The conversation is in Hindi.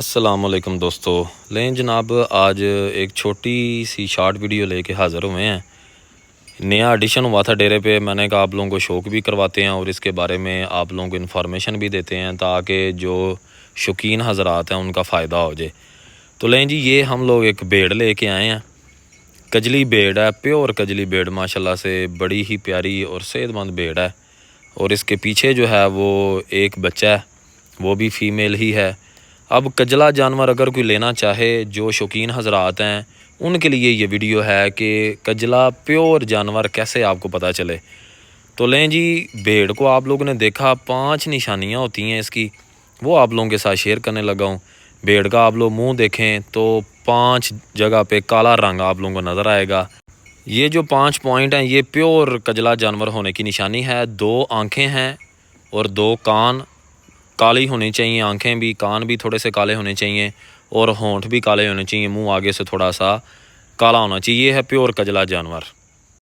अस्सलामुअलैकुम दोस्तों, लें जनाब आज एक छोटी सी शॉर्ट वीडियो लेके हाज़िर हुए हैं। नया एडिशन हुआ था डेरे पे, मैंने कहा आप लोगों को शौक भी करवाते हैं और इसके बारे में आप लोगों को इन्फॉर्मेशन भी देते हैं ताकि जो शौकीन हज़रात हैं उनका फ़ायदा हो जाए। तो लें जी, ये हम लोग एक भेड़ लेके आए हैं। कजली भेड़ है, प्योर कजली भेड़, माशाल्लाह से बड़ी ही प्यारी और सेहतमंद भेड़ है। और इसके पीछे जो है वो एक बच्चा है, वो भी फ़ीमेल ही है। अब कजला जानवर अगर कोई लेना चाहे, जो शौकीन हज़रात हैं उनके लिए ये वीडियो है कि कजला प्योर जानवर कैसे आपको पता चले। तो लें जी, भेड़ को आप लोगों ने देखा, 5 निशानियां होती हैं इसकी, वो आप लोगों के साथ शेयर करने लगा हूँ। भेड़ का आप लोग मुंह देखें तो 5 जगह पे काला रंग आप लोगों को नज़र आएगा। ये जो 5 पॉइंट हैं ये प्योर कजला जानवर होने की निशानी है। 2 आँखें हैं और 2 कान काली होनी चाहिए, आंखें भी, कान भी थोड़े से काले होने चाहिए और होंठ भी काले होने चाहिए, मुंह आगे से थोड़ा सा काला होना चाहिए। ये है प्योर कजला जानवर।